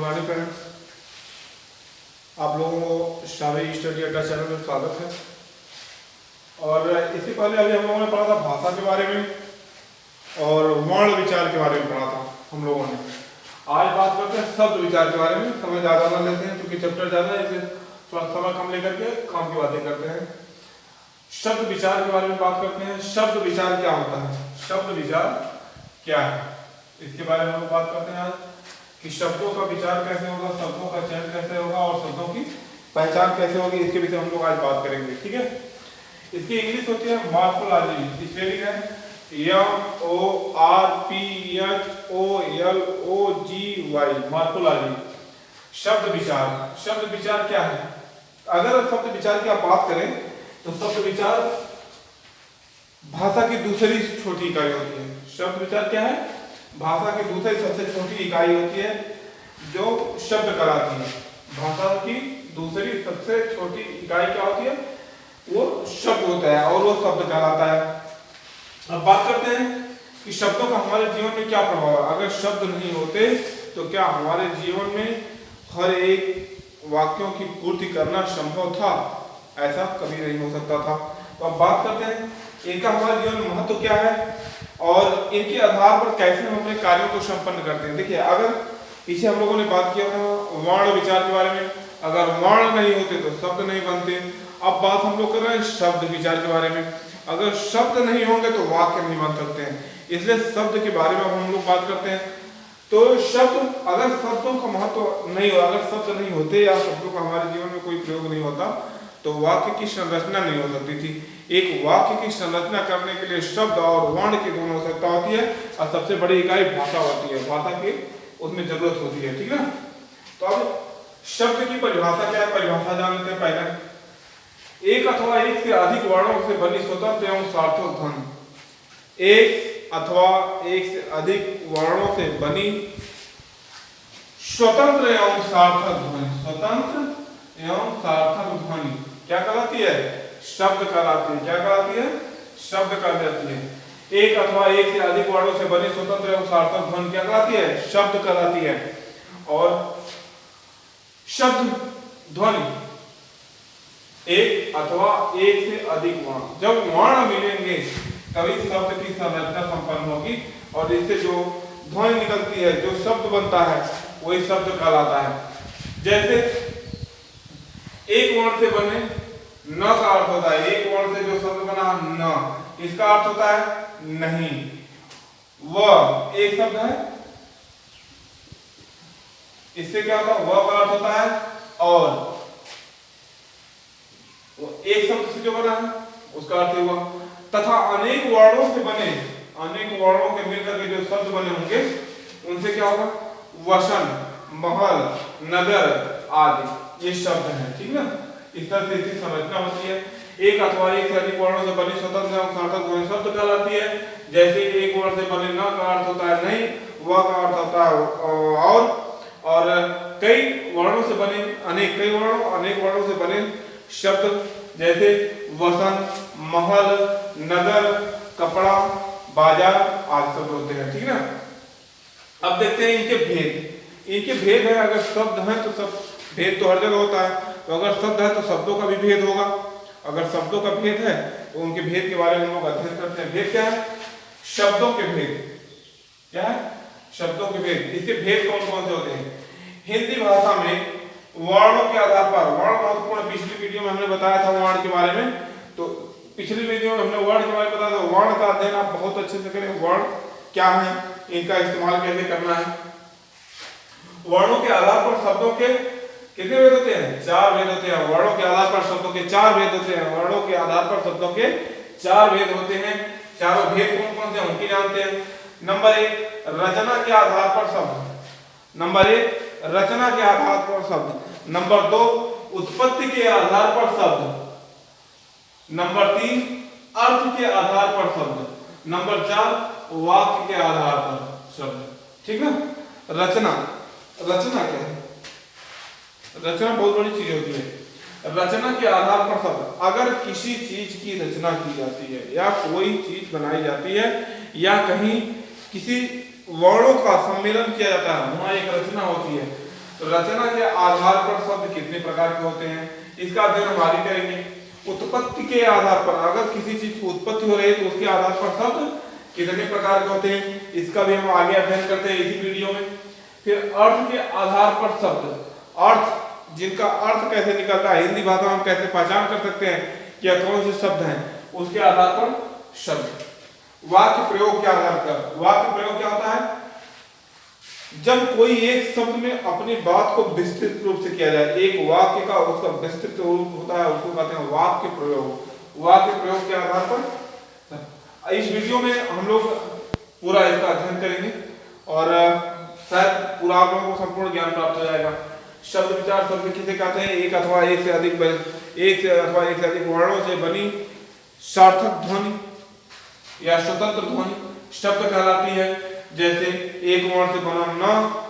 Morning friends, आप लोगों को शावी स्टडी अड्डा चैनल में स्वागत है। और इससे पहले अभी हम लोगों ने पढ़ा था भाषा के बारे में और वर्ण विचार के बारे में पढ़ा था हम लोगों ने। आज बात करते हैं शब्द विचार के बारे में। समय ज़्यादा ना लेते हैं क्योंकि चैप्टर ज़्यादा है, इसलिए थोड़ा समय कम लेकर के काम की बातें करते हैं। शब्द विचार के बारे में बात करते हैं। शब्द विचार क्या होता है, शब्द विचार क्या है, इसके बारे में हम लोग बात करते हैं आज कि शब्दों का विचार कैसे होगा, शब्दों का चयन कैसे होगा और शब्दों की पहचान कैसे होगी, इसके विषय हम लोग आज बात करेंगे। ठीक है, इसकी इंग्लिश होती है मॉर्फोलॉजी। स्पेलिंग है MORPHOLOGY, मॉर्फोलॉजी। शब्द विचार, शब्द विचार क्या है? अगर शब्द विचार की आप बात करें तो शब्द विचार भाषा की दूसरी छोटी इकाई होती है। शब्द विचार क्या है? भाषा की दूसरी सबसे छोटी इकाई होती है जो शब्द कहलाती है। भाषा की दूसरी सबसे छोटी इकाई क्या होती है? वो शब्द होता है और वो शब्द कहलाता है। अब बात करते हैं कि शब्दों का हमारे जीवन में क्या प्रभाव है। अगर शब्द नहीं होते तो क्या हमारे जीवन में हर एक वाक्यों की पूर्ति करना संभव था? ऐसा कभी नहीं हो सकता था। तो अब बात करते हैं इनका हमारे जीवन में महत्व क्या है और इनके आधार पर कैसे हम अपने कार्यों को संपन्न करते हैं। देखिए, अगर पीछे हम लोगों ने बात किया था वर्ण विचार के बारे में, अगर वर्ण नहीं होते तो शब्द नहीं बनते। अब बात हम लोग कर रहे हैं शब्द विचार के बारे में। अगर शब्द नहीं होंगे तो वाक्य नहीं बन सकते हैं, इसलिए शब्द के बारे में हम लोग बात करते हैं। तो शब्द, अगर शब्दों का महत्व नहीं हो, अगर शब्द नहीं होते या शब्दों का हमारे जीवन में कोई प्रयोग नहीं होता तो वाक्य की संरचना नहीं हो सकती थी। एक वाक्य की संरचना करने के लिए शब्द और वर्ण की दोनों आवश्यकता होती है और सबसे बड़ी इकाई भाषा होती है। भाषा की उसमें जरूरत होती है। ठीक है, तो अब शब्द की परिभाषा क्या है, परिभाषा जान लेते हैं। पहले, एक अथवा एक से अधिक वर्णों से बनी स्वतंत्र एवं सार्थक ध्वनि। एक अथवा एक से अधिक वर्णों से बनी स्वतंत्र एवं सार्थक ध्वनि। स्वतंत्र एवं सार्थक ध्वनि क्या कहलाती है? शब्द कहलाती है। क्या कहलाती है? शब्द कहलाती है। एक अथवा एक से अधिक वर्णों से बनी स्वतंत्र एवं सार्थक ध्वनि क्या कहलाती है? शब्द कहलाती है। और शब्द ध्वनि एक अथवा एक से अधिक वर्ण, जब वर्ण मिलेंगे तभी शब्द की संरचना संपन्न होगी और इससे जो ध्वनि निकलती है, जो शब्द बनता है, वही शब्द कहलाता है। जैसे एक वर्ण से बने न का अर्थ होता है, एक वर्ण से जो शब्द बना न, इसका अर्थ होता है नहीं। वह एक शब्द है, इससे क्या होता है? वह का अर्थ होता है और एक शब्द से जो बना है उसका अर्थ हुआ। तथा अनेक वर्णों से बने, अनेक वर्णों के मिलकर के जो शब्द बने होंगे उनसे क्या होगा? वसन, महल, नगर आदि ये शब्द हैं। ठीक है, इस तरह से इसकी संरचना होती है। एक अथवा एक से अधिक वर्णों से बनी स्वतंत्र एवं सार्थक ध्वनि शब्द कहलाती है। जैसे एक वर्ण से बने न का अर्थ होता है नहीं, वह का अर्थ होता है और कई वर्णों से बने अनेक, कई वर्णों अनेक वर्णों से बने शब्द जैसे वसन, महल, नगर, कपड़ा, बाजार आदि शब्द होते हैं। ठीक है ना। अब देखते हैं इनके भेद। इनके भेद है, अगर शब्द है तो सब भेद तो हर जगह होता है, तो अगर शब्द है तो शब्दों का भी भेद होगा। अगर शब्दों का भेद है तो उनके भेद के बारे में हम लोग अध्ययन करते हैं। भेद क्या है? शब्दों के भेद। क्या है? शब्दों के भेद। इसके भेद कौन कौन से होते हैं? हिंदी भाषा में वर्णों के आधार पर, वर्ण महत्वपूर्ण, पिछली वीडियो में हमने बताया था वर्ण के बारे में, तो पिछली वीडियो में हमने वर्ण के बारे में बताया था। वर्ण का अध्ययन आप बहुत अच्छे से करें, वर्ण क्या है, इनका इस्तेमाल कैसे करना है। वर्णों के आधार पर शब्दों के कितने भेद होते हैं? 4 भेद होते हैं। वर्णों के आधार पर शब्दों के 4 भेद होते हैं। वर्णों के आधार पर शब्दों के 4 भेद होते हैं। चारों भेद कौन कौन से हैं उनकी जानते हैं। नंबर 1, रचना के आधार पर शब्द। नंबर 1, रचना के आधार पर शब्द। नंबर 2, उत्पत्ति के आधार पर शब्द। नंबर 3, अर्थ के आधार पर शब्द। नंबर 4, वाक्य के आधार पर शब्द। ठीक है। रचना, रचना क्या है? रचना बहुत बड़ी चीज होती है। रचना के आधार पर शब्द, अगर किसी चीज की रचना की जाती है या कोई चीज बनाई जाती है या कहीं किसी वर्णों का सम्मेलन किया जाता है, वहां एक रचना होती है। तो रचना के आधार पर शब्द कितने प्रकार के होते हैं इसका अध्ययन हम आगे करेंगे। उत्पत्ति के आधार पर, अगर किसी चीज की उत्पत्ति हो रही है तो उसके आधार पर शब्द कितने प्रकार के होते हैं इसका भी हम आगे अध्ययन करते हैं इसी वीडियो में। फिर अर्थ के आधार पर शब्द, अर्थ जिनका अर्थ कैसे निकलता है, हिंदी भाषा में हम कैसे पहचान कर सकते हैं कि कौन से शब्द हैं, उसके आधार पर शब्द। वाक्य प्रयोग के आधार पर, वाक्य प्रयोग क्या होता है, जब कोई एक शब्द में अपनी बात को विस्तृत रूप से किया जाए, एक वाक्य का उसका विस्तृत रूप होता है, उसको कहते हैं वाक्य प्रयोग। वाक्य प्रयोग के आधार पर इस वीडियो में हम लोग पूरा इसका अध्ययन करेंगे और शायद पूरा आप लोगों को संपूर्ण ज्ञान प्राप्त हो जाएगा। शब्द विचार शब्द किसे कहते हैं, एक अथवा एक से अधिक वर्णों से बनी सार्थक ध्वनि या स्वतंत्र ध्वनि शब्द कहलाती है। जैसे एक वर्ण से बना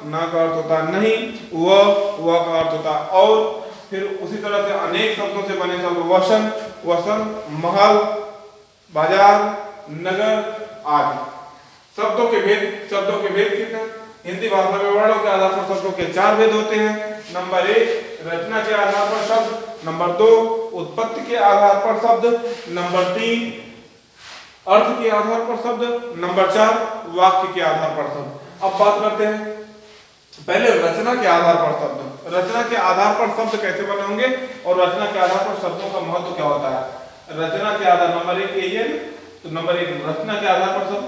न का अर्थ होता है नहीं, वह का अर्थ होता है और। फिर उसी तरह से अनेक शब्दों से बने शब्द वसन, महल, बाजार, नगर आदि। शब्दों के भेद कितने, हिंदी भाषा में वर्णों के आधार पर शब्दों के 4 भेद होते हैं। नंबर 1 रचना के आधार पर शब्द, नंबर 2 उत्पत्ति के आधार पर शब्द, नंबर 3 अर्थ के आधार पर शब्द, नंबर 4 वाक्य के आधार पर शब्द। अब बात करते हैं पहले रचना के आधार पर शब्द। रचना के आधार पर शब्द कैसे बने होंगे और रचना के आधार पर शब्दों का महत्व क्या होता है। रचना के आधार नंबर 1 यही है। तो नंबर 1 रचना के आधार पर शब्द।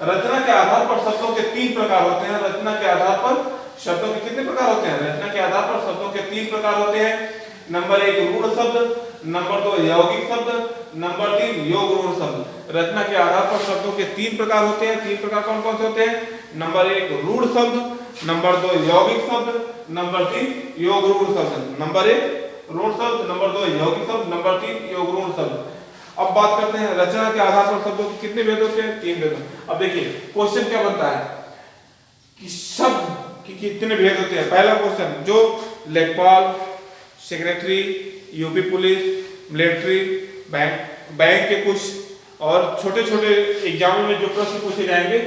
रचना के आधार पर शब्दों के 3 प्रकार होते हैं। रचना के आधार पर शब्दों के कितने प्रकार होते हैं, रचना के आधार पर शब्दों के 3 प्रकार होते हैं। नंबर 1 रूढ़ शब्द, नंबर 2 यौगिक शब्द, नंबर 3 योग रूढ़ शब्द। रचना के आधार पर शब्दों के 3 प्रकार होते हैं। 3 प्रकार कौन कौन से होते हैं, नंबर 1 रूढ़ शब्द, नंबर 2 यौगिक शब्द, नंबर 3 योग रूढ़ शब्द। नंबर 1 रूढ़ शब्द, नंबर 2 यौगिक शब्द, नंबर 3 योग रूढ़ शब्द। अब बात करते हैं रचना के आधार पर शब्दों के कितने भेद होते हैं, 3 भेद। अब देखिए क्वेश्चन क्या बनता है कि शब्द के कितने भेद होते हैं। पहला क्वेश्चन जो लेखपाल, secretary, UP police, military, bank के कुछ और छोटे छोटे एग्जामों में जो प्रश्न पूछे जाएंगे,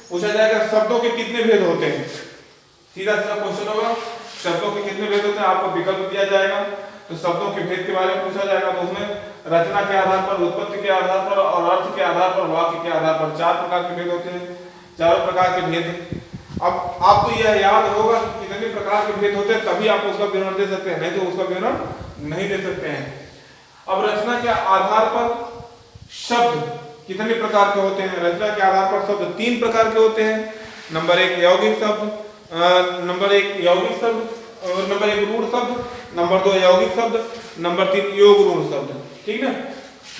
पूछा जाएगा शब्दों के कितने भेद होते हैं। सीधा सीधा क्वेश्चन होगा, शब्दों के कितने भेद होते हैं, आपको विकल्प दिया जाएगा। तो शब्दों के भेद के बारे में पूछा जाएगा, तो उसमें रचना के आधार पर, उत्पत्ति के आधार पर और अर्थ के आधार पर, वाक्य के आधार पर 4 प्रकार के भेद होते हैं। चारों प्रकार के भेद। अब आपको यह याद होगा कि कितने प्रकार के भेद होते हैं, तभी आप उसका विवरण दे सकते हैं, नहीं तो उसका विवरण नहीं दे सकते हैं। अब रचना के आधार पर शब्द कितने प्रकार के होते हैं। रचना के आधार पर शब्द 3 प्रकार के होते हैं। नंबर 1 यौगिक शब्द, नंबर 1 रूढ़ शब्द, नंबर 2 यौगिक शब्द, नंबर 3 योग रूढ़ शब्द। ठीक है,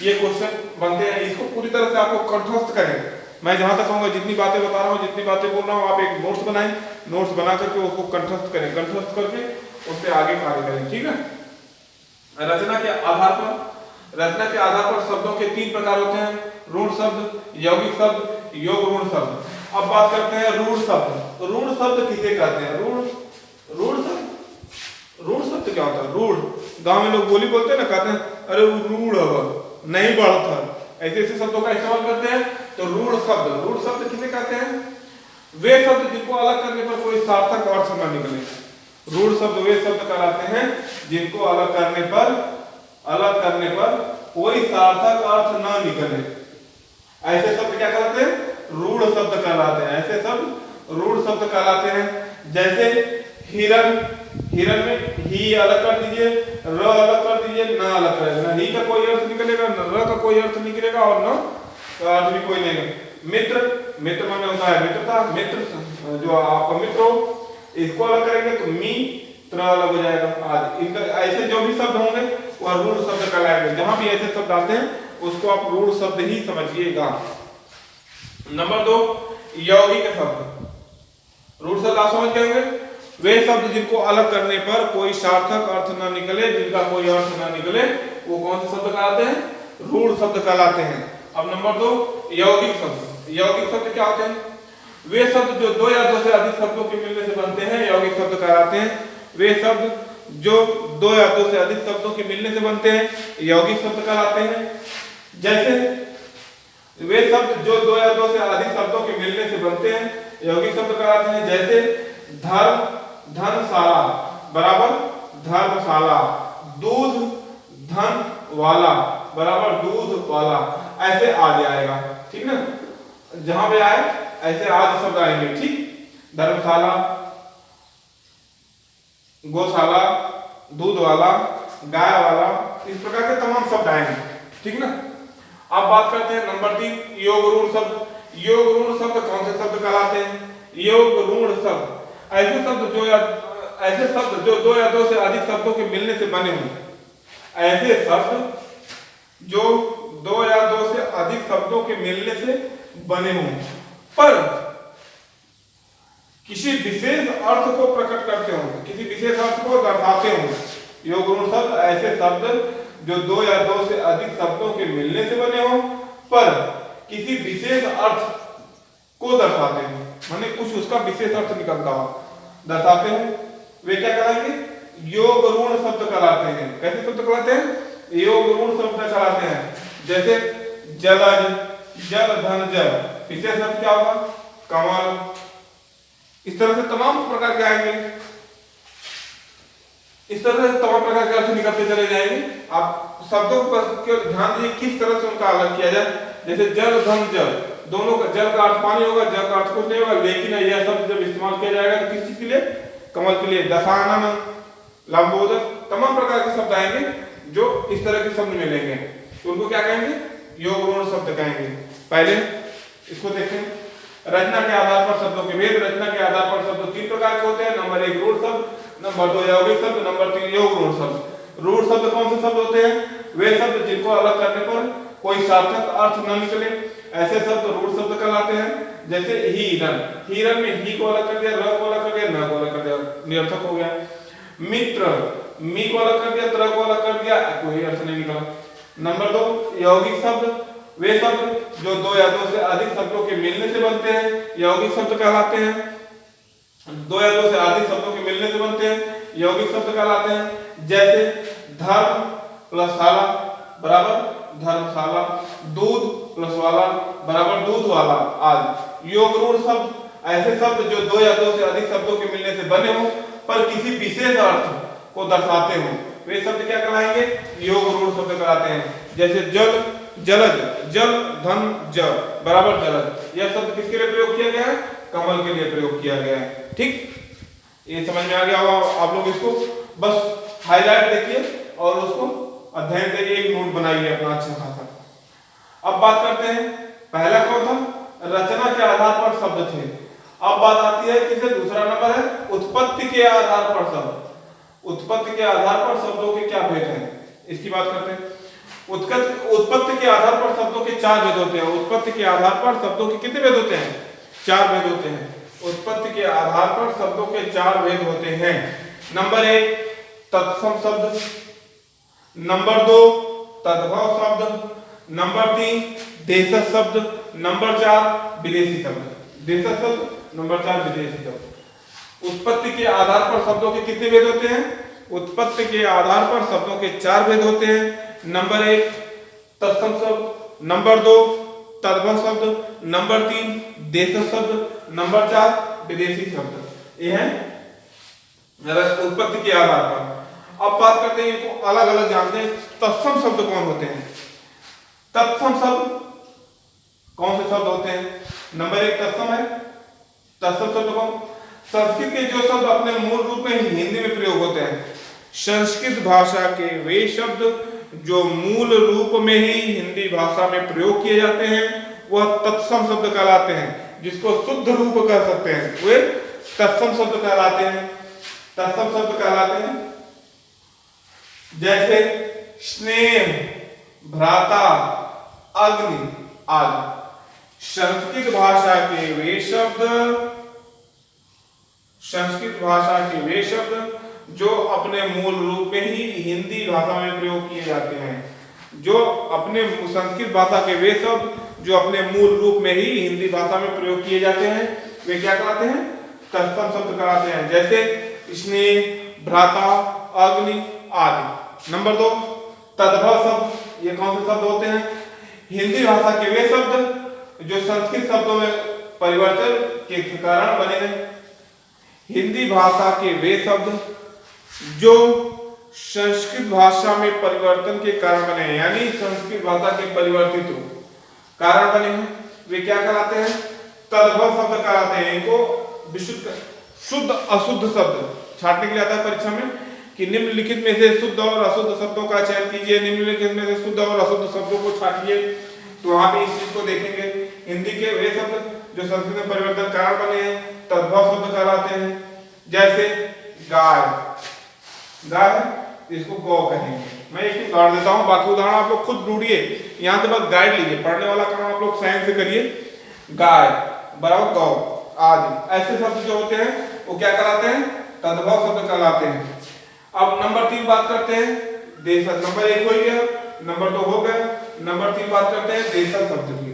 ये क्वेश्चन बनते हैं। इसको पूरी तरह से आपको कंठस्थ करें। मैं जहां तक कहूंगा जितनी बातें बता रहा हूँ, जितनी बातें बोल रहा हूँ, आप एक नोट्स बनाएं, नोट्स बना करके उसको कंठस्थ करें, कंठस्थ करके उस पर आगे कार्य करें। ठीक है। रचना के आधार पर शब्दों के 3 प्रकार होते हैं, रूढ़ शब्द, यौगिक शब्द, योग रूढ़ शब्द। अब बात करते हैं रूढ़ शब्द। रूढ़ शब्द किसे कहते हैं, रूढ़ शब्द क्या होता है। रूढ़ गांव में लोग बोली बोलते हैं ना, कहते हैं अरे वो रूढ़ नहीं बढ़ता, ऐसे ऐसे शब्दों का इस्तेमाल करते हैं। तो रूढ़ शब्द किसे कहते हैं, वे शब्द जिनको अलग करने पर कोई सार्थक अर्थ न निकले। रूढ़ शब्द वे शब्द कहलाते हैं जिनको अलग करने पर कोई सार्थक अर्थ न निकले। ऐसे शब्द क्या कहलाते हैं, रूढ़ शब्द कहलाते हैं। ऐसे शब्द रूढ़ शब्द कहलाते हैं। जैसे हिरन में ही अलग कर दीजिए, र अलग कर दीजिए, न अलग कर दीजिए, ही का कोई अर्थ निकलेगा, न र का कोई अर्थ निकलेगा और न का अर्थ भी कोई नहीं। मित्र माने होता है मित्रता, मित्र जो आपका मित्र हो, इसको अलग करेंगे तो मित्र अलग हो जाएगा। आज इनका ऐसे जो भी शब्द होंगे वह रूढ़ शब्द कहलाएंगे। जहां भी ऐसे शब्द आते हैं उसको आप रूढ़ शब्द ही समझिएगा। नंबर 2 यौगिक शब्द। रूढ़ शब्द आप समझ गए होंगे, वे शब्द जिनको अलग करने पर कोई सार्थक अर्थ न निकले, जिनका कोई अर्थ न निकले, वो कौन से शब्द कहलाते हैं, रूढ़ शब्द कहलाते हैं। अब नंबर 2 यौगिक शब्द। यौगिक शब्द क्या होते हैं, वे शब्द जो 2 या 2 से अधिक शब्दों के मिलने से बनते हैं, यौगिक शब्द कहलाते हैं। वे शब्द जो 2 या 2 से अधिक शब्दों के मिलने से बनते हैं, यौगिक शब्द कहलाते हैं। जैसे वे शब्द जो 2 या 2 से अधिक शब्दों के मिलने से बनते हैं, यौगिक शब्द कहलाते हैं। जैसे धर्म, धनशाला बराबर धर्मशाला, दूध धन वाला बराबर दूध वाला, ऐसे आदि आएगा, ठीक ना। जहां पे आए ऐसे आदि शब्द आएंगे, ठीक। धर्मशाला, गौशाला, दूध वाला, गाय वाला, इस प्रकार के तमाम शब्द आएंगे, ठीक ना। अब बात करते हैं नंबर 3 योग ऋण शब्द। योग ऋण शब्द कौन से शब्द कहलाते हैं? योग ऋण शब्द ऐसे शब्द जो दो या दो से अधिक शब्दों के मिलने से बने हों। ऐसे शब्द जो दो या दो से अधिक शब्दों के मिलने से बने हों पर किसी विशेष अर्थ को प्रकट करते हों, किसी विशेष अर्थ को दर्शाते हों। योग ऋण शब्द ऐसे शब्द जो दो या दो से अधिक शब्दों के मिलने से बने हों पर किसी विशेष अर्थ को दर्शाते हैं, माने कुछ उसका विशेष अर्थ निकलता हो, दर्शाते हैं, वे क्या कहलाएंगे? योग ऋण शब्द कहलाते हैं। कैसे शब्द कहलाते हैं? योग ऋण शब्द कहलाते हैं। जैसे जलज, जल धन जल, विशेष अर्थ क्या होगा? कमल। इस तरह से तमाम प्रकार के आएंगे, इस तरह से तमाम प्रकार के अर्थ निकलते चले जाएंगे। आप शब्दों पर ध्यान दीजिए किस तरह से उनका अलग किया जाए। जैसे जल धन जल, दोनों का जल का अर्थ पानी होगा, जल का अर्थ कुछ नहीं होगा, लेकिन यह शब्द जब इस्तेमाल किया जाएगा तो किस चीज के लिए? कमल के लिए। दशानन, लंबोदर, तमाम प्रकार के शब्द आएंगे जो इस तरह के शब्द मिलेंगे, तो उनको क्या कहेंगे? योग ऋण शब्द कहेंगे। पहले इसको देखें, रचना के आधार पर शब्दों के भेद। रचना के आधार पर शब्द 3 प्रकार के होते हैं। नंबर 1 रूढ़ शब्द, नंबर 2 यौगिक शब्द, नंबर 3 योग ऋण शब्द। रूढ़ शब्द कौन से शब्द होते हैं? वे शब्द जिनको अलग करने पर कोई सार्थक अर्थ न निकले, ऐसे शब्द रूढ़ शब्द कहलाते हैं। जैसे हीरन, हीरन में ही को अलग कर दिया, र को अलग कर दिया, न को अलग कर दिया, निरर्थक हो गया। मित्र, मी को अलग कर दिया, त्र को अलग कर दिया, कोई अर्थ नहीं निकला। नंबर 2 यौगिक शब्द, वे शब्द जो दो या दो से अधिक शब्दों के मिलने से बनते हैं, यौगिक शब्द कहलाते हैं। दो या दो से अधिक शब्दों के मिलने से बनते हैं, यौगिक शब्द कहलाते हैं। जैसे धर्म प्लस शाला बराबर धर्मशाला, दूध प्लस वाला बराबर दूध वाला आदि। योग ऋण शब्द ऐसे शब्द जो दो या दो से अधिक शब्दों के मिलने से बने हों पर किसी विशेष अर्थ को दर्शाते हों, वे शब्द क्या कहलाएंगे? योग ऋण शब्द कहलाते हैं। जैसे जल, जलज, जल धन जल बराबर जलज, यह शब्द किसके लिए प्रयोग किया गया है? कमल के लिए प्रयोग किया गया है, ठीक। ये समझ में आ गया होगा आप लोग। इसको बस हाईलाइट देखिए और उसको अध्ययन करिए, एक नोट बनाइए अपना अच्छा खासा। अब बात करते हैं, पहला कौन था? रचना के आधार पर शब्द थे। अब बात आती है किसे? दूसरा नंबर है उत्पत्ति के आधार पर शब्द। उत्पत्ति के आधार पर शब्दों के क्या भेद हैं, इसकी बात करते हैं। उत्पत्ति के आधार पर शब्दों के 4 भेद होते हैं। उत्पत्ति के आधार पर शब्दों के कितने भेद होते हैं? 4 भेद होते हैं। उत्पत्ति के आधार पर शब्दों के 4 भेद होते हैं। नंबर 1 तत्सम शब्द, नंबर 2 तद्भव शब्द, नंबर 3 देशज शब्द, नंबर 4 विदेशी शब्द। देशज शब्द, नंबर 4 विदेशी शब्द। उत्पत्ति के आधार पर शब्दों के कितने भेद होते हैं? उत्पत्ति के आधार पर शब्दों के 4 भेद होते हैं। नंबर 1 तत्सम शब्द, नंबर 2 तद्भव शब्द, नंबर 3 देशज शब्द, नंबर 4 विदेशी शब्द। ये है उत्पत्ति के आधार पर। अब बात करते हैं इनको अलग अलग जानते हैं। तत्सम शब्द कौन होते हैं? तत्सम शब्द कौन से शब्द होते हैं? नंबर 1 तत्सम है। तत्सम शब्द कौन? संस्कृत के जो शब्द अपने मूल रूप में हिंदी में प्रयोग होते हैं। संस्कृत भाषा के वे शब्द जो मूल रूप में ही हिंदी भाषा में प्रयोग किए जाते हैं वह तत्सम शब्द कहलाते हैं। जिसको शुद्ध रूप कह सकते हैं वे तत्सम शब्द कहलाते हैं। तत्सम शब्द कहलाते हैं जैसे स्नेह, भ्राता, अग्नि आदि। संस्कृत भाषा के वे शब्द जो अपने मूल रूप में ही हिंदी भाषा में प्रयोग किए जाते हैं। जो अपने संस्कृत भाषा के वे शब्द जो अपने मूल रूप में ही हिंदी भाषा में प्रयोग किए जाते हैं वे क्या कहलाते हैं? तत्सम शब्द कहलाते हैं। जैसे स्नेह, भ्राता, अग्नि आदि। नंबर 2 तद्भव शब्द। ये कौन से शब्द होते हैं? हिंदी भाषा के वे शब्द जो संस्कृत शब्दों में परिवर्तन के कारण बने हैं। हिंदी भाषा के वे शब्द जो संस्कृत भाषा में परिवर्तन के कारण बने हैं, यानी संस्कृत भाषा के परिवर्तित कारण बने हैं, वे क्या कहलाते हैं? तद्भव शब्द कहलाते हैं। इनको विशुद्ध शुद्ध अशुद्ध शब्द छांटने के लिए आता है परीक्षा में कि निम्नलिखित में से शुद्ध और अशुद्ध शब्दों का चयन कीजिए, निम्नलिखित में से शुद्ध और अशुद्ध शब्दों को छांटिए। तो वहां पे इस चीज को देखेंगे। हिंदी के वे शब्द जो संस्कृत में परिवर्तन कारण बने हैं तद्भव शब्द कहलाते हैं। जैसे गाय, गाय इसको गौ कहेंगे। मैं एक उदाहरण देता हूँ, बाकी उदाहरण आप लोग खुद ढूंढिए, यहाँ से बस गाइड लीजिए, पढ़ने वाला काम आप लोग साइंस से करिए। गाय बराबर गौ आदि ऐसे शब्द जो होते हैं वो क्या कहलाते हैं? तद्भव शब्द कहलाते हैं। अब नंबर 3 बात करते हैं देशज। नंबर 1 हो गया, नंबर 2 हो गया, नंबर 3 बात करते हैं देशज शब्द की।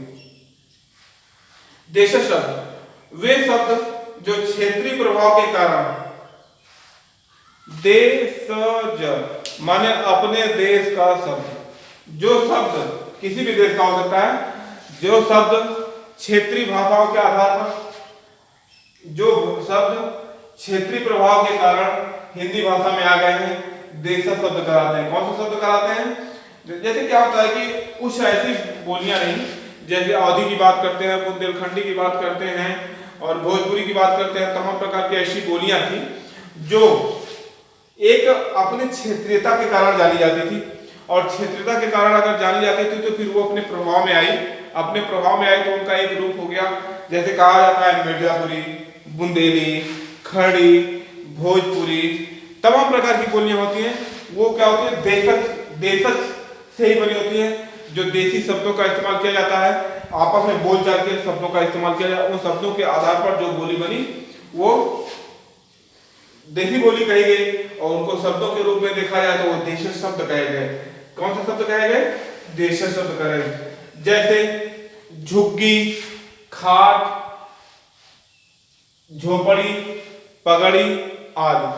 देशज शब्द वे शब्द जो क्षेत्रीय प्रभाव के कारण, देशज माने अपने देश का शब्द, जो शब्द किसी भी देश का हो सकता है, जो शब्द क्षेत्रीय भाषाओं के आधार पर, जो शब्द क्षेत्रीय प्रभाव के कारण हिंदी भाषा में आ गए हैं, देशज शब्द कहलाते हैं। कौन से शब्द कहलाते हैं? जैसे क्या होता है कि कुछ ऐसी बोलियां नहीं, जैसे अवधी की बात करते हैं, बुंदेलखंडी की बात करते हैं और भोजपुरी की बात करते हैं, तमाम प्रकार की ऐसी बोलियां थी जो एक अपने क्षेत्रीयता के कारण जानी जाती थी, और क्षेत्रीयता के कारण अगर जानी जाती थी तो फिर वो अपने प्रभाव में आई, अपने प्रभाव में आई तो उनका एक रूप हो गया। जैसे कहा जाता है मिर्जापुरी, बुंदेली, खड़ी, भोजपुरी, तमाम प्रकार की बोलियां होती हैं, वो क्या होती है? देशज से ही बनी होती है। जो देसी शब्दों का इस्तेमाल किया जाता है, आपस में बोलचाल के शब्दों का इस्तेमाल किया जाता है, उन शब्दों के आधार पर जो बोली बनी वो देसी बोली कही गई, और उनको शब्दों के रूप में देखा जाए तो वो देशज शब्द कहे गए। कौन से शब्द कहे गए? देशज शब्द कहे गए। जैसे झुग्गी, खाट, झोपड़ी, पगड़ी आदि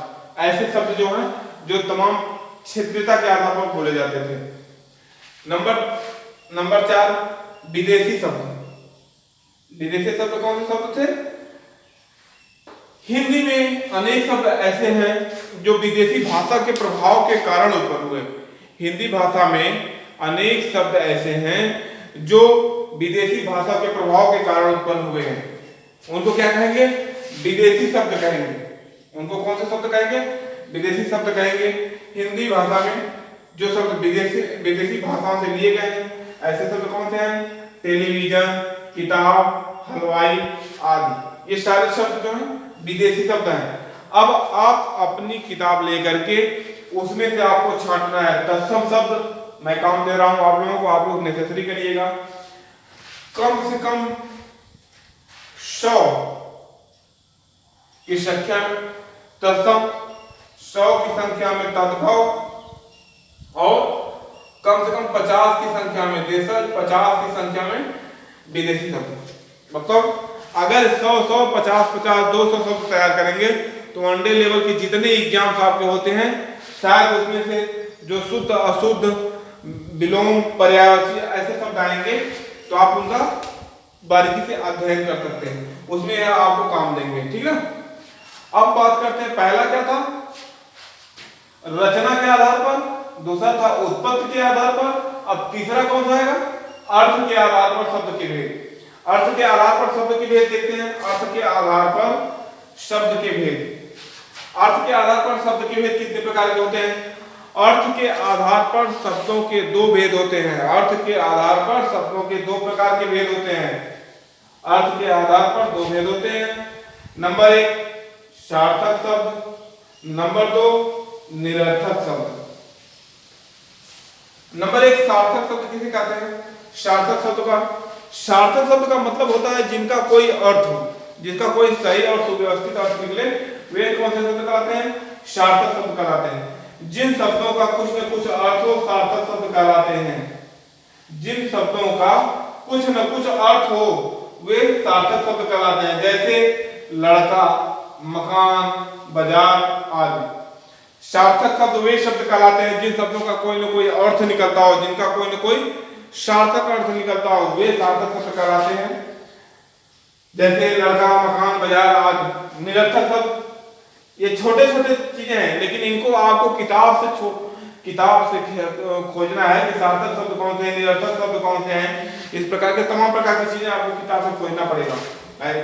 ऐसे शब्द जो हैं जो तमाम क्षेत्रीयता के आधार पर बोले जाते थे। नंबर 4 विदेशी शब्द। विदेशी शब्द कौन से शब्द थे? हिंदी में अनेक शब्द ऐसे हैं जो विदेशी भाषा के प्रभाव के कारण उत्पन्न हुए। हिंदी भाषा में अनेक शब्द ऐसे हैं जो विदेशी भाषा के प्रभाव के कारण उत्पन्न हुए हैं। उनको क्या कहेंगे? विदेशी शब्द कहेंगे। उनको कौन से शब्द कहेंगे? विदेशी शब्द कहेंगे। हिंदी भाषा में जो शब्द विदेशी भाषाओं से लिए गए हैं ऐसे शब्द कौन से हैं? टेलीविजन, किताब, हलवाई आदि, ये सारे शब्द जो हैं विदेशी शब्द हैं। अब आप अपनी किताब लेकर के उसमें से आपको छांटना है तत्सम शब्द। मैं काम दे रहा हूं आप लोगों को, आप लोग नेसेसरी करिएगा। कम से कम 100 की संख्या में तत्सम, 100 की संख्या में तद्भव, और कम से कम 50 की संख्या में देशज, 50 की संख्या में विदेशी शब्द। मतलब अगर 100, 50, 200 शब्द तैयार करेंगे तो वनडे लेवल के जितने एग्जाम्स आपके होते हैं शायद उसमें से जो शुद्ध अशुद्ध, विलोम, पर्यायवाची ऐसे शब्द आएंगे तो आप उनका बारीकी से अध्ययन कर सकते हैं, उसमें आपको काम देंगे। ठीक है, अब बात करते हैं पहला क्या था? रचना के आधार पर, दूसरा था उत्पत्ति के आधार पर, अब तीसरा कौन सा आएगा? अर्थ के आधार पर शब्द के भेद। अर्थ के आधार पर शब्द के भेद देखते हैं। अर्थ के आधार पर शब्द के भेद। अर्थ के आधार पर शब्द के भेद कितने प्रकार के होते हैं? अर्थ के आधार पर शब्दों के 2 भेद होते हैं। अर्थ के आधार पर शब्दों के 2 प्रकार के भेद होते हैं। अर्थ के आधार पर 2 भेद होते हैं। नंबर 1 सार्थक शब्द, नंबर 2 निरर्थक शब्द। नंबर 1 सार्थक शब्द किसे कहते हैं? सार्थक शब्द का मतलब होता है जिनका कोई अर्थ हो, जिसका कोई सही और सुव्यवस्थित अर्थ निकले, वे कौन से शब्द कहलाते हैं? सार्थक शब्द कहलाते हैं। जिन शब्दों का कुछ न कुछ अर्थ हो सार्थक शब्द कहलाते हैं। जिन शब्दों का कुछ न कुछ अर्थ हो वे सार्थक शब्द कहलाते हैं। जैसे लड़का, मकान, बाजार आदि। सार्थक शब्द वे शब्द कहलाते हैं जिन शब्दों का कोई न कोई अर्थ निकलता हो, जिनका कोई न कोई सार्थक अर्थ निकलता हो, वे सार्थक शब्द कहलाते हैं। जैसे लड़का, मकान, बाजार आदि। निरर्थक शब्द ये छोटे छोटे चीजें हैं, लेकिन इनको आपको किताब से खोजना है कि सार्थक शब्द कौन से हैं, निरर्थक शब्द कौन से हैं। इस प्रकार के तमाम प्रकार की चीजें आपको किताब से खोजना पड़ेगा।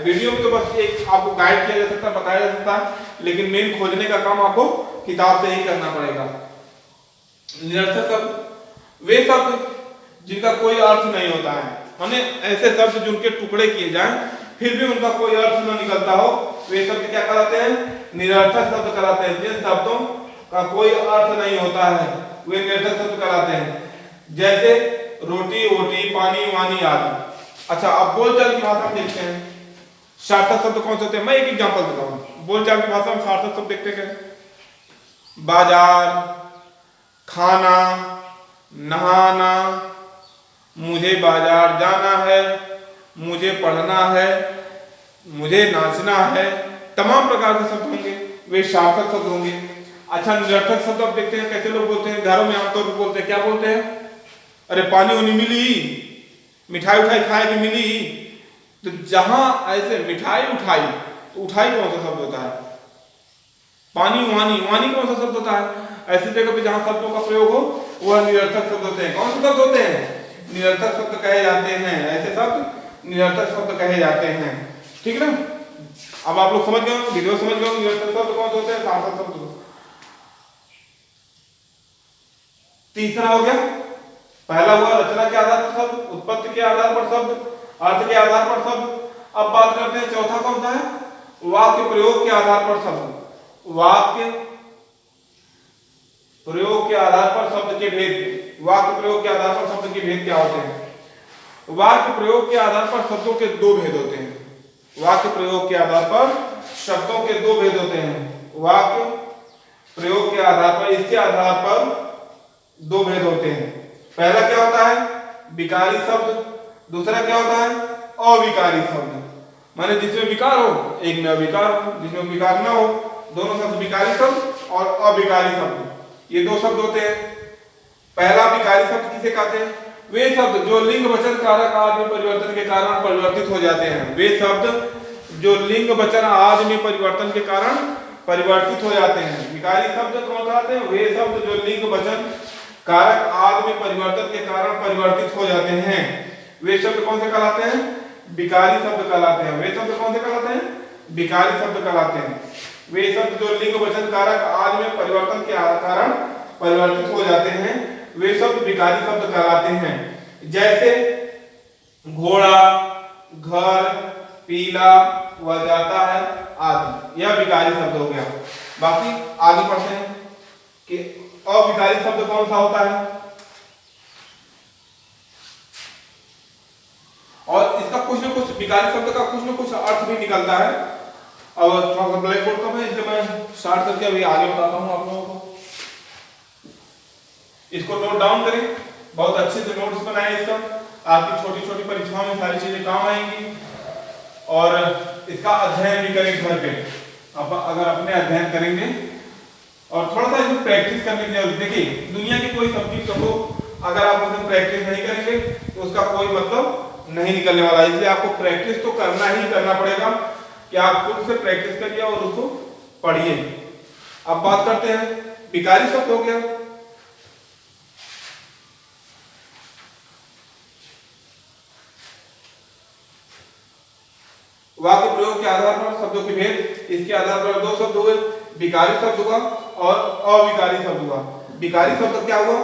वीडियो में तो बस एक आपको गाइड किया जा सकता है, बताया जा सकता है, लेकिन मेन खोजने का काम आपको किताब से ही करना पड़ेगा। निरर्थक शब्द वे शब्द जिनका कोई अर्थ नहीं होता है, माने ऐसे शब्द जिनके टुकड़े किए जाएं फिर भी उनका कोई अर्थ न निकलता हो, वे शब्द क्या कहलाते हैं, निरर्थक शब्द कहलाते हैं। जिन शब्दों का कोई अर्थ नहीं होता है वे निरर्थक शब्द कहलाते हैं, जैसे रोटी वोटी, पानी वानी आदि। अच्छा, अब बोलचाल की भाषा में देखते हैं सार्थक शब्द कौन से होते हैं। मैं एक एग्जांपल देता हूं, बोलचाल की भाषा में सार्थक शब्द देखते हैं, बाजार, खाना, नहाना, मुझे बाजार जाना है, मुझे पढ़ना है, मुझे नाचना है, तमाम प्रकार के शब्द होंगे, वे सार्थक शब्द होंगे। अच्छा, निरर्थक शब्द आप देखते हैं कैसे लोग बोलते हैं, घरों में आमतौर पर बोलते हैं, क्या बोलते हैं, अरे पानी वानी मिली, मिठाई उठाई खाए की मिली। तो जहां ऐसे मिठाई उठाई, तो उठाई कौन सा शब्द होता है, पानी वानी, वानी कौन सा शब्द होता है। ऐसी जगह पे जहां शब्दों का प्रयोग हो वह निरर्थक शब्द होते हैं। कौन से शब्द होते हैं, निरर्थक शब्द कहे जाते हैं। ऐसे शब्द निरर्थक शब्द कहे जाते हैं, ठीक है ना। अब आप लोग समझ गए, वीडियो समझ गए निरर्थक शब्द कौन से होते हैं, सार्थक शब्द। तीसरा हो गया, पहला हुआ रचना के आधार पर शब्द, उत्पत्ति के आधार पर शब्द, अर्थ के आधार पर शब्द। अब बात करते हैं चौथा कौन सा है, वाक्य प्रयोग के आधार पर शब्द। वाक्य प्रयोग के आधार पर शब्द के भेद, वाक्य प्रयोग के आधार पर शब्द के भेद क्या होते हैं। वाक्य प्रयोग के आधार पर शब्दों के दो भेद होते हैं। वाक्य प्रयोग के आधार पर शब्दों के दो भेद होते हैं। वाक्य प्रयोग के आधार पर, इसके आधार पर दो भेद होते हैं। पहला क्या होता है, विकारी शब्द, दूसरा क्या होता है, अविकारी शब्द। माने जिसमें विकार हो एक में अविकार हो, जिसमें विकार ना हो, दोनों शब्द विकारी शब्द और अविकारी शब्द, ये दो शब्द होते हैं। पहला विकारी शब्द किसे कहते हैं, वे शब्द जो लिंग वचन कारक आदि में परिवर्तन के कारण परिवर्तित हो जाते हैं। वे शब्द जो लिंग वचन आदि में परिवर्तन के कारण परिवर्तित हो जाते हैं। विकारी शब्द कौन कहते हैं, वे शब्द जो लिंग वचन कारक आदि में परिवर्तन के कारण परिवर्तित हो जाते हैं। वे शब्द कौन से कहलाते हैं, विकारी शब्द कहलाते हैं। वे शब्द कौन से कहलाते हैं, विकारी शब्द कहलाते हैं। वे शब्द जो लिंग वचन कारक आदि में परिवर्तन के कारण परिवर्तित हो जाते हैं, वे शब्द विकारी शब्द कहलाते हैं। जैसे घोड़ा, घर, पीला, वह जाता है आदि, यह विकारी शब्द हो गया। बाकी आगे पढ़ते हैं कि अविकारी शब्द कौन सा होता है, और इसका कुछ न कुछ, विकारी शब्द का कुछ न कुछ अर्थ भी निकलता है। अब थोड़ा सा ब्लैक बोर्ड कम है, इसलिए मैं स्टार्ट करके अभी आगे बताता हूँ आप लोगों को। इसको नोट डाउन करें, बहुत अच्छे से नोट्स बनाएं इसका, आपकी छोटी छोटी परीक्षाओं में सारी चीजें काम आएंगी। और इसका अध्ययन भी करें घर पे, अब अगर अपने अध्ययन करेंगे और थोड़ा सा इसमें प्रैक्टिस करने की जरूरत। देखिए, दुनिया की कोई सब्जेक्ट हो, अगर आप उसमें प्रैक्टिस नहीं करेंगे तो उसका कोई मतलब नहीं निकलने वाला। इसलिए आपको प्रैक्टिस तो करना ही करना पड़ेगा कि आप खुद से प्रैक्टिस करिए और उसको पढ़िए। अब बात करते हैं, विकारी शब्द हो गया, वाक्य प्रयोग के आधार पर शब्दों के भेद, इसके आधार पर दो शब्द हुए, विकारी शब्द हुआ और अविकारी शब्द हुआ। विकारी शब्द क्या हुआ,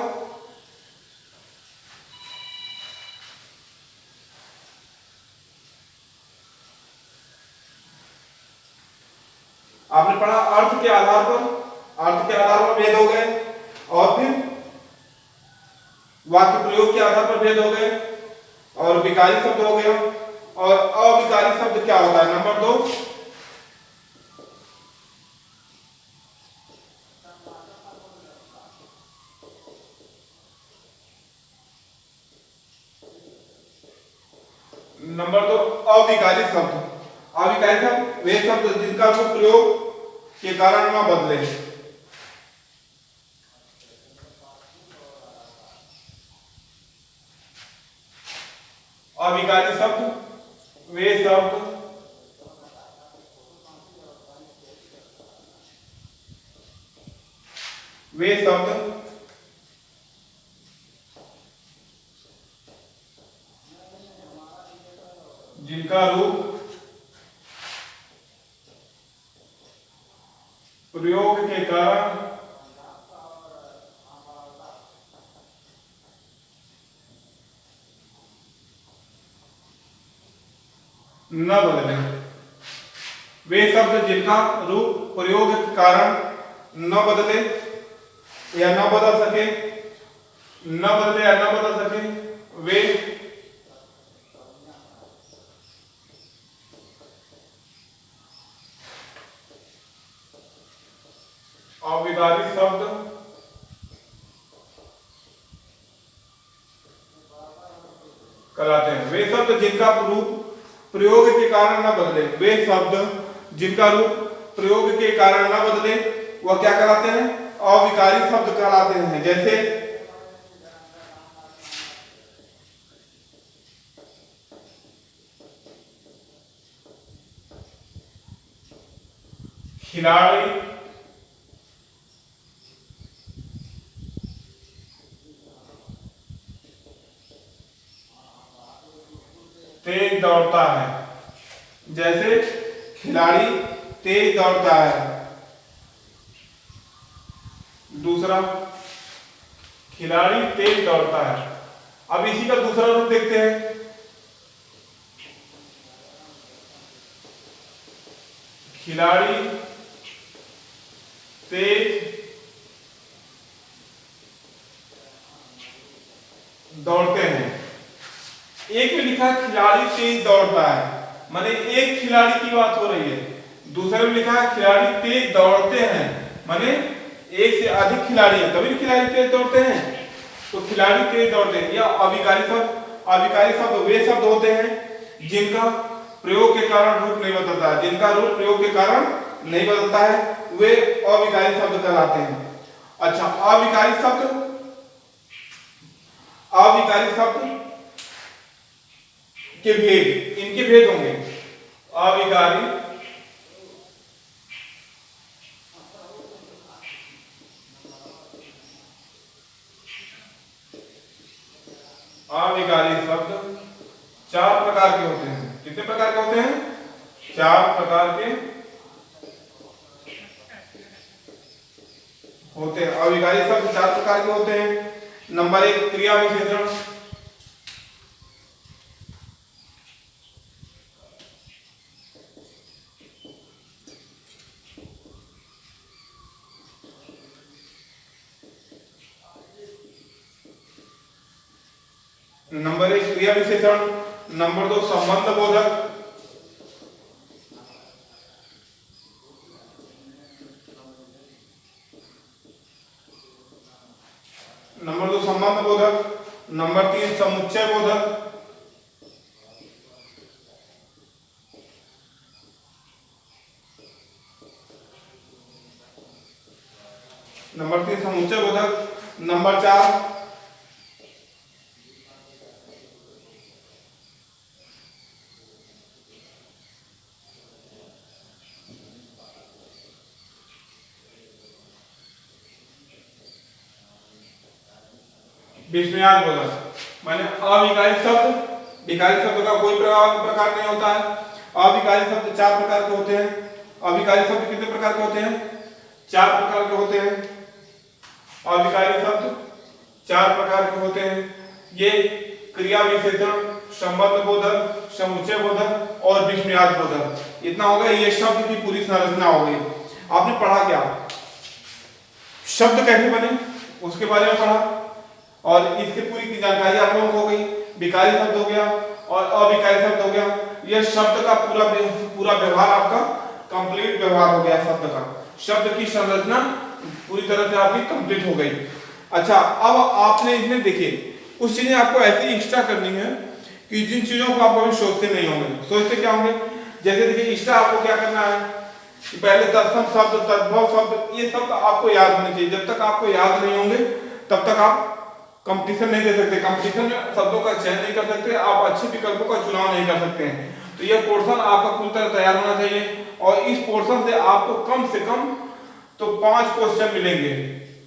आपने पढ़ा अर्थ के आधार पर, अर्थ के आधार पर भेद हो गए, और फिर वाक्य प्रयोग के आधार पर भेद हो गए, और विकारी शब्द हो गया। और अविकारी शब्द क्या होता है, नंबर 2, अविकारी शब्द। अविकारी शब्द वे शब्द जिनका प्रयोग के कारण न बदले। अविकारी शब्द वे शब्द वे शब्द जिनका रूप प्रयोग के कारण न बदले। वे शब्द जिनका रूप प्रयोग के कारण न बदले या न बदल सके, न बदले या न बदल सके, वे अविकारी शब्द कहलाते हैं। वे शब्द जिनका रूप प्रयोग के कारण न बदले, वे शब्द जिनका रूप प्रयोग के कारण न बदले, वह क्या कहलाते हैं? अविकारी शब्द कहलाते हैं। जैसे खिलाड़ी, तेज दौड़ता है। जैसे खिलाड़ी तेज दौड़ता है। दूसरा, खिलाड़ी तेज दौड़ता है। अब इसी का दूसरा रूप देखते हैं। खिलाड़ी तेज दौड़ते हैं। एक में लिखा है खिलाड़ी तेज दौड़ता है, माने एक खिलाड़ी की बात हो रही है। दूसरे में लिखा है खिलाड़ी तेज दौड़ते हैं, माने एक से अधिक खिलाड़ी है तभी खिलाड़ी तेज दौड़ते हैं। तो खिलाड़ी तेज दौड़ते हैं। या अविकारी शब्द, अविकारी शब्द वे शब्द होते हैं जिनका प्रयोग के कारण रूप नहीं बदलता है। जिनका रूप प्रयोग के कारण नहीं बदलता है वे अविकारी शब्द कहलाते हैं। अच्छा, अविकारी शब्द, अविकारी शब्द के भेद, इनके भेद होंगे। अविकारी, अविकारी शब्द चार प्रकार के होते हैं। कितने प्रकार के होते हैं? चार प्रकार के होते हैं। अविकारी शब्द चार प्रकार के होते हैं। नंबर 1 क्रिया विशेषण, नंबर 1 क्रिया विशेषण, नंबर 2 संबंध बोधक, नंबर 2 संबंध बोधक, नंबर 3 समुच्चय बोधक, नंबर 3 समुच्चय बोधक, नंबर 4 विस्मयार्थ बोधक। माने अविकारी शब्द, विकारी शब्द का कोई प्रकार नहीं होता है। अविकारी शब्द चार प्रकार के होते हैं। अविकारी शब्द कितने प्रकार के होते हैं? चार प्रकार के होते हैं। अविकारी शब्द चार प्रकार के होते हैं। ये क्रिया विशेषण, संबंध बोधक, समुच्चय बोधक और विस्मयार्थ बोधक। इतना हो गया, ये शब्द की पूरी संरचना हो गई। आपने पढ़ा क्या? शब्द कैसे बने उसके बारे में पढ़ा और इसकी पूरी की जानकारी आप लोगों को हो गई। विकारी शब्द हो गया और अविकारी शब्द हो गया। यह शब्द का पूरा व्यवहार आपका कंप्लीट व्यवहार हो गया। शब्द का, शब्द की संरचना पूरी तरह से आपकी कंप्लीट हो गई। अच्छा, अब आपने इसमें देखिए कुछ चीजें आपको ऐसी एक्स्ट्रा करनी है कि जिन चीजों को आप कभी सोचते नहीं होंगे। सोचते क्या होंगे? जैसे देखिए एक्स्ट्रा आपको क्या करना है, पहले तत्सम शब्द, तद्भव शब्द, ये सब आपको याद होने चाहिए। जब तक आपको याद नहीं होंगे तब तक आप कंपटीशन नहीं दे सकते। कंपटीशन में शब्दों का चयन नहीं कर सकते, आप अच्छे विकल्पों का चुनाव नहीं कर सकते हैं। तो यह पोर्शन आपका पूरी तरह तैयार होना चाहिए और इस पोर्शन से आपको कम से कम तो 5 क्वेश्चन मिलेंगे।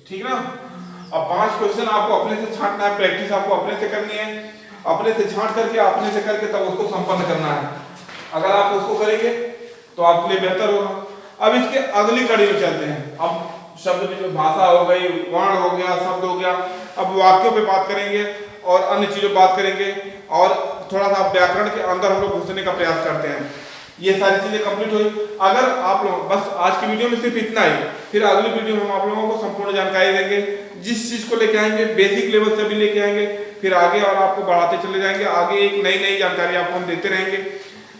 ठीक ना। अब 5 क्वेश्चन आपको अपने से छांटना है, प्रैक्टिस आपको अपने से करनी है, अपने से छांट करके अपने से करके तब उसको संपन्न करना है। अगर आप उसको करेंगे तो आपके लिए बेहतर होगा। अब इसके अगली कड़ी में चलते हैं। अब शब्द में जो भाषा हो गई, वर्ण हो गया, शब्द हो गया, अब वाक्यों पे बात करेंगे और अन्य चीजों बात करेंगे और थोड़ा सा व्याकरण के अंदर हम लोग घुसने का प्रयास करते हैं। ये सारी चीजें कंप्लीट हुई। अगर आप लोग बस आज की वीडियो में सिर्फ इतना ही, फिर अगली वीडियो में हम आप लोगों को संपूर्ण जानकारी देंगे। जिस चीज को लेके आएंगे बेसिक लेवल से भी लेके आएंगे, फिर आगे और आपको बढ़ाते चले जाएंगे। आगे एक नई नई जानकारी आपको हम देते रहेंगे।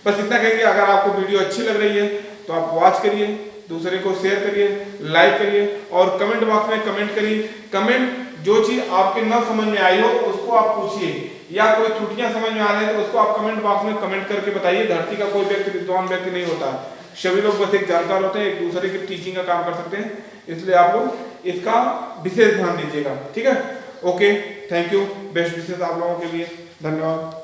बस इतना कहेंगे, अगर आपको वीडियो अच्छी लग रही है तो आप वॉच करिए, दूसरे को शेयर करिए, लाइक करिए और कमेंट बॉक्स में कमेंट करिए। कमेंट जो चीज आपके न समझ में आई हो उसको आप पूछिए, या कोई त्रुटियां समझ में आ रही है तो उसको आप कमेंट बॉक्स में कमेंट करके बताइए। धरती का कोई व्यक्ति विद्वान व्यक्ति नहीं होता, सभी लोग बस एक जानकार होते हैं, एक दूसरे की टीचिंग का काम कर सकते हैं। इसलिए आप लोग इसका विशेष ध्यान दीजिएगा, ठीक है। ओके, थैंक यू, बेस्ट विशेष आप लोगों के लिए, धन्यवाद।